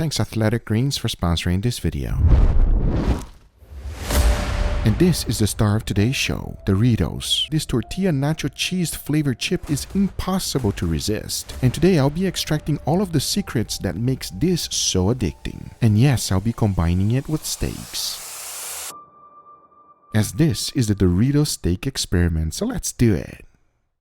Thanks Athletic Greens for sponsoring this video. And this is the star of today's show, Doritos. This tortilla nacho cheese flavored chip is impossible to resist. And today I'll be extracting all of the secrets that makes this so addicting. And yes, I'll be combining it with steaks. As this is the Doritos steak experiment, so let's do it.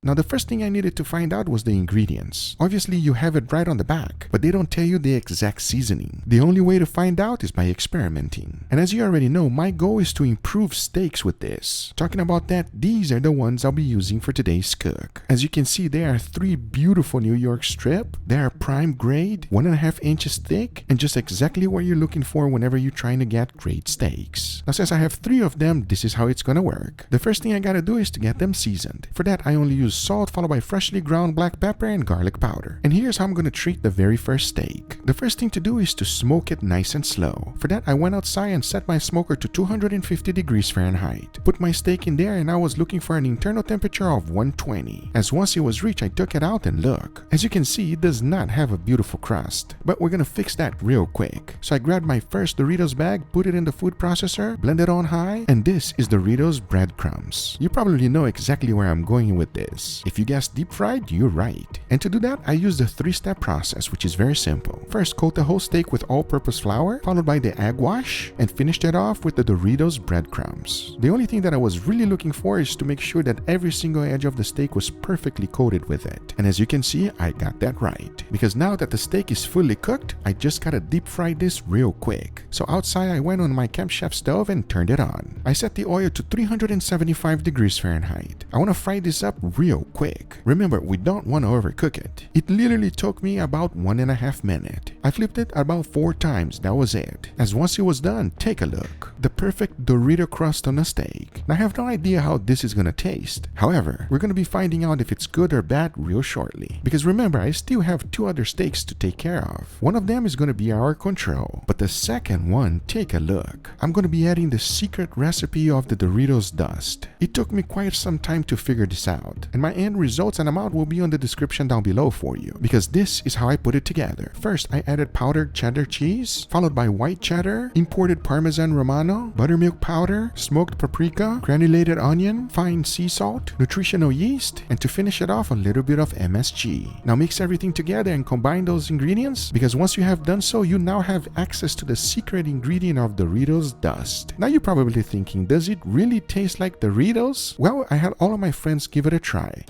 Now the first thing I needed to find out was the ingredients. Obviously you have it right on the back, but they don't tell you the exact seasoning. The only way to find out is by experimenting. And as you already know, my goal is to improve steaks with this. Talking about that, these are the ones I'll be using for today's cook. As you can see, there are 3 beautiful New York strip. They are prime grade, 1.5 inches thick, and just exactly what you're looking for whenever you're trying to get great steaks. Now since I have 3 of them, this is how it's gonna work. The first thing I gotta do is to get them seasoned. For that, I only use salt followed by freshly ground black pepper and garlic powder. And here's how I'm gonna treat the very first steak. The first thing to do is to smoke it nice and slow. For that, I went outside and set my smoker to 250 degrees Fahrenheit. Put my steak in there and I was looking for an internal temperature of 120. As once it was reached, I took it out and look. As you can see, it does not have a beautiful crust, but we're gonna fix that real quick. So I grabbed my first Doritos bag, put it in the food processor, blend it on high, and this is Doritos breadcrumbs. You probably know exactly where I'm going with this. If you guessed deep fried, you're right. And to do that, I used the 3-step process, which is very simple. First, coat the whole steak with all-purpose flour, followed by the egg wash, and finished it off with the Doritos breadcrumbs. The only thing that I was really looking for is to make sure that every single edge of the steak was perfectly coated with it. And as you can see, I got that right. Because now that the steak is fully cooked, I just gotta deep fry this real quick. So outside, I went on my Camp Chef stove and turned it on. I set the oil to 375 degrees Fahrenheit. I wanna fry this up real quick. Remember, we don't want to overcook it. It literally took me about 1.5 minutes. I flipped it about 4 times, that was it. As once it was done, take a look. The perfect Dorito crust on a steak. Now I have no idea how this is gonna taste. However, we're gonna be finding out if it's good or bad real shortly. Because remember, I still have 2 other steaks to take care of. One of them is gonna be our control, but the second one, take a look. I'm gonna be adding the secret recipe of the Doritos dust. It took me quite some time to figure this out, and my end results and amount will be on the description down below for you, because this is how I put it together. First, I added powdered cheddar cheese, followed by white cheddar, imported Parmesan Romano, buttermilk powder, smoked paprika, granulated onion, fine sea salt, nutritional yeast, and to finish it off, a little bit of MSG. Now mix everything together and combine those ingredients, because once you have done so, you now have access to the secret ingredient of Doritos dust. Now you're probably thinking, does it really taste like Doritos? Well, I had all of my friends give it a try.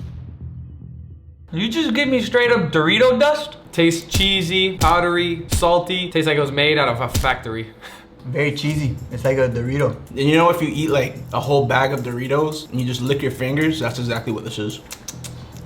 You just give me straight up Dorito dust? Tastes cheesy, powdery, salty. Tastes like it was made out of a factory. Very cheesy. It's like a Dorito. And you know, if you eat like a whole bag of Doritos and you just lick your fingers, that's exactly what this is.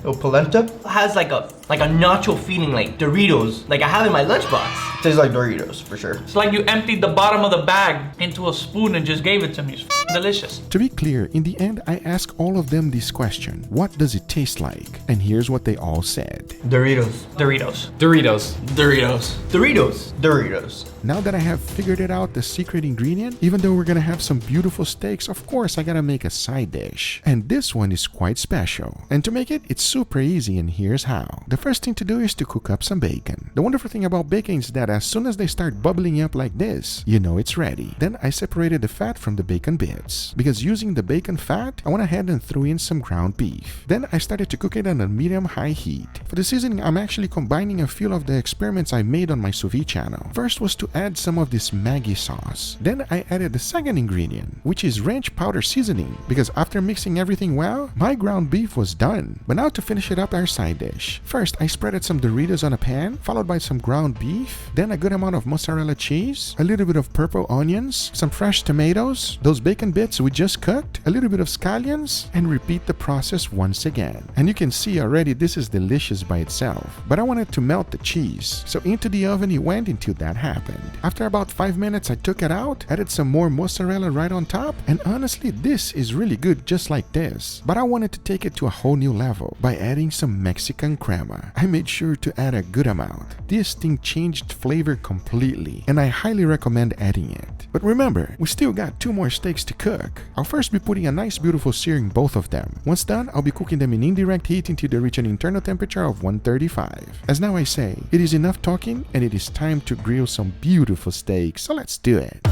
Oh, polenta? Has like a nacho feeling, like Doritos, like I have in my lunchbox. Tastes like Doritos, for sure. It's like you emptied the bottom of the bag into a spoon and just gave it to me. It's delicious. To be clear, in the end, I asked all of them this question: what does it taste like? And here's what they all said. Doritos. Doritos. Doritos. Doritos. Doritos. Doritos. Now that I have figured it out, the secret ingredient, even though we're gonna have some beautiful steaks, of course I gotta make a side dish. And this one is quite special. And to make it, it's super easy, and here's how. The first thing to do is to cook up some bacon. The wonderful thing about bacon is that as soon as they start bubbling up like this, you know it's ready. Then I separated the fat from the bacon bits. Because using the bacon fat, I went ahead and threw in some ground beef. Then I started to cook it on a medium-high heat. For the seasoning, I'm actually combining a few of the experiments I made on my sous vide channel. First was to add some of this Maggi sauce. Then I added the second ingredient, which is ranch powder seasoning, because after mixing everything well, my ground beef was done. But now to finish it up, our side dish. First, I spreaded some Doritos on a pan, followed by some ground beef, then a good amount of mozzarella cheese, a little bit of purple onions, some fresh tomatoes, those bacon bits we just cooked, a little bit of scallions, and repeat the process once again. And you can see already this is delicious by itself, but I wanted to melt the cheese, so into the oven it went until that happened. After about 5 minutes, I took it out, added some more mozzarella right on top, and honestly, this is really good just like this. But I wanted to take it to a whole new level by adding some Mexican crema. aroma, I made sure to add a good amount. This thing changed flavor completely, and I highly recommend adding it. But remember, we still got 2 more steaks to cook. I'll first be putting a nice beautiful sear in both of them. Once done, I'll be cooking them in indirect heat until they reach an internal temperature of 135. As now I say, it is enough talking and it is time to grill some beautiful steaks, so let's do it.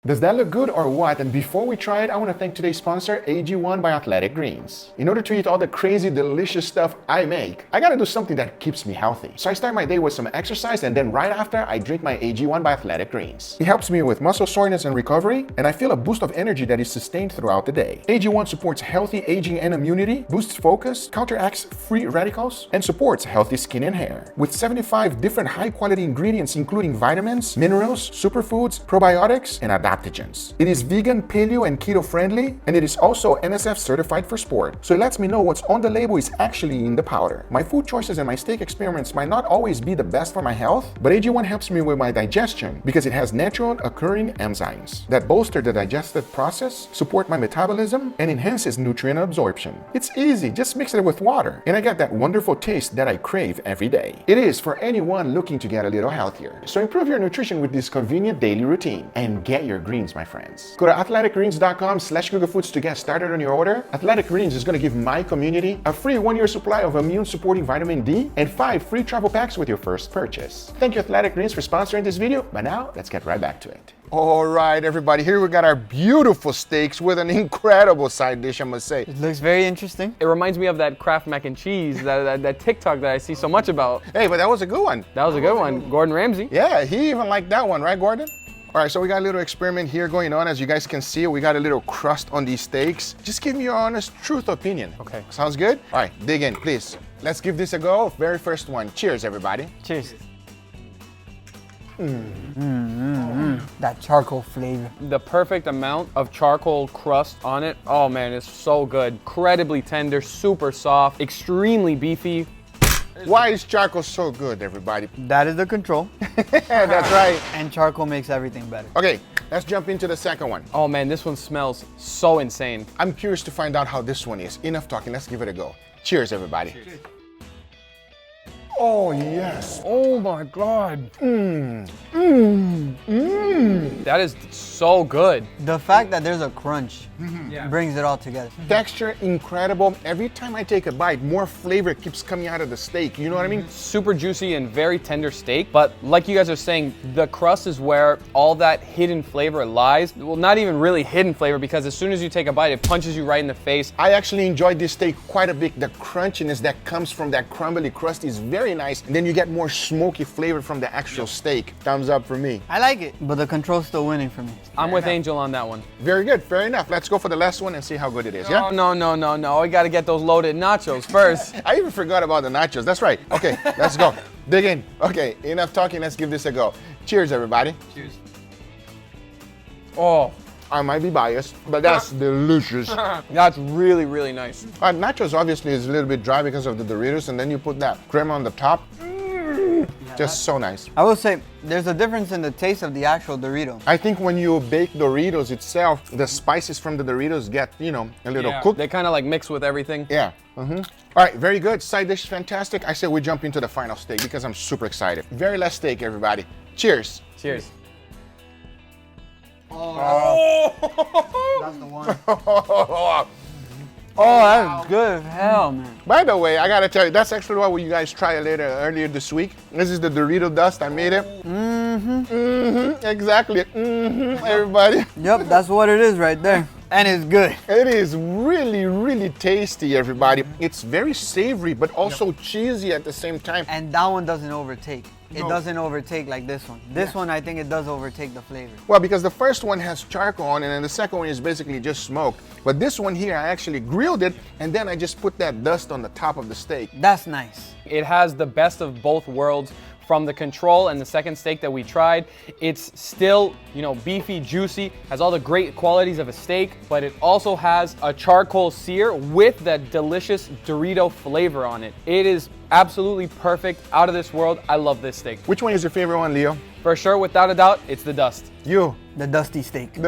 Does that look good or what? And before we try it, I want to thank today's sponsor, AG1 by Athletic Greens. In order to eat all the crazy, delicious stuff I make, I gotta do something that keeps me healthy. So I start my day with some exercise, and then right after, I drink my AG1 by Athletic Greens. It helps me with muscle soreness and recovery, and I feel a boost of energy that is sustained throughout the day. AG1 supports healthy aging and immunity, boosts focus, counteracts free radicals, and supports healthy skin and hair. With 75 different high-quality ingredients, including vitamins, minerals, superfoods, probiotics, and adaptogens. It is vegan, paleo, and keto friendly, and it is also NSF certified for sport. So it lets me know what's on the label is actually in the powder. My food choices and my steak experiments might not always be the best for my health, but AG1 helps me with my digestion because it has natural occurring enzymes that bolster the digestive process, support my metabolism, and enhances nutrient absorption. It's easy, just mix it with water, and I get that wonderful taste that I crave every day. It is for anyone looking to get a little healthier. So improve your nutrition with this convenient daily routine and get your greens, my friends. Go to athleticgreens.com/GUGAFOODS to get started on your order. Athletic Greens is going to give my community a free 1-year supply of immune-supporting vitamin D and 5 free travel packs with your first purchase. Thank you, Athletic Greens, for sponsoring this video. But now, let's get right back to it. All right, everybody, here we got our beautiful steaks with an incredible side dish, I must say. It looks very interesting. It reminds me of that Kraft mac and cheese, that TikTok that I see so much about. Hey, but that was a good one. That was a good one. Gordon Ramsay. Yeah, he even liked that one, right, Gordon? All right, so we got a little experiment here going on. As you guys can see, we got a little crust on these steaks. Just give me your honest, truth opinion. Okay. Sounds good? All right, dig in, please. Let's give this a go. Very first one. Cheers, everybody. Cheers. That charcoal flavor. The perfect amount of charcoal crust on it. Oh man, it's so good. Incredibly tender, super soft, extremely beefy. Why is charcoal so good, everybody? That is the control. That's right. And charcoal makes everything better. Okay, let's jump into the second one. Oh man, this one smells so insane. I'm curious to find out how this one is. Enough talking, let's give it a go. Cheers, everybody. Cheers. Oh, yes. Oh my God. That is so good. The fact that there's a crunch brings it all together. Texture, incredible. Every time I take a bite, more flavor keeps coming out of the steak. You know what I mean? Super juicy and very tender steak. But like you guys are saying, the crust is where all that hidden flavor lies. Well, not even really hidden flavor, because as soon as you take a bite, it punches you right in the face. I actually enjoyed this steak quite a bit. The crunchiness that comes from that crumbly crust is very nice. And then you get more smoky flavor from the actual steak. Thumbs up for me. I like it, but the control's still winning for me. I'm with Angel on that one. Very good, fair enough. Let's go for the last one and see how good it is, yeah? No. We gotta get those loaded nachos first. I even forgot about the nachos. That's right. Okay, let's go. Dig in. Okay, enough talking. Let's give this a go. Cheers, everybody. Cheers. Oh. I might be biased, but that's delicious. That's really, really nice. Nachos obviously is a little bit dry because of the Doritos, and then you put that cream on the top. Just so nice. I will say, there's a difference in the taste of the actual Dorito. I think when you bake Doritos itself, the spices from the Doritos get, you know, a little cooked. They kind of like mix with everything. Yeah. All right, very good. Side dish is fantastic. I say we jump into the final steak because I'm super excited. Very last steak, everybody. Cheers. Cheers. Oh, that's the one. Oh, that's good as hell, man. By the way, I gotta tell you, that's actually what you guys tried earlier this week. This is the Dorito dust. I made it. Exactly. Everybody. Yep, that's what it is right there. And it's good. It is really, really tasty, everybody. It's very savory, but also cheesy at the same time. And that one doesn't overtake. It No. doesn't overtake like this one. This one, I think it does overtake the flavor. Well, because the first one has charcoal on it, and then the second one is basically just smoked. But this one here, I actually grilled it, and then I just put that dust on the top of the steak. That's nice. It has the best of both worlds. From the control and the second steak that we tried, it's still, beefy, juicy, has all the great qualities of a steak, but it also has a charcoal sear with that delicious Dorito flavor on it. It is absolutely perfect, out of this world. I love this steak. Which one is your favorite one, Leo? For sure, without a doubt, it's the dust. You. The dusty steak.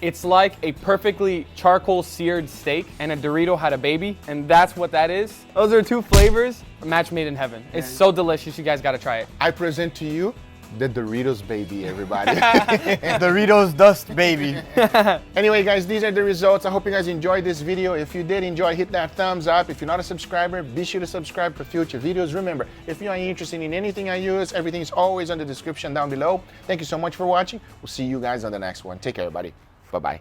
It's like a perfectly charcoal seared steak and a Dorito had a baby, and that's what that is. Those are two flavors, a match made in heaven. It's so delicious, you guys gotta try it. I present to you the Doritos baby, everybody. Doritos dust, baby. Anyway, guys, these are the results. I hope you guys enjoyed this video. If you did enjoy, hit that thumbs up. If you're not a subscriber, be sure to subscribe for future videos. Remember, if you are interested in anything I use, everything is always in the description down below. Thank you so much for watching. We'll see you guys on the next one. Take care, everybody. Bye-bye.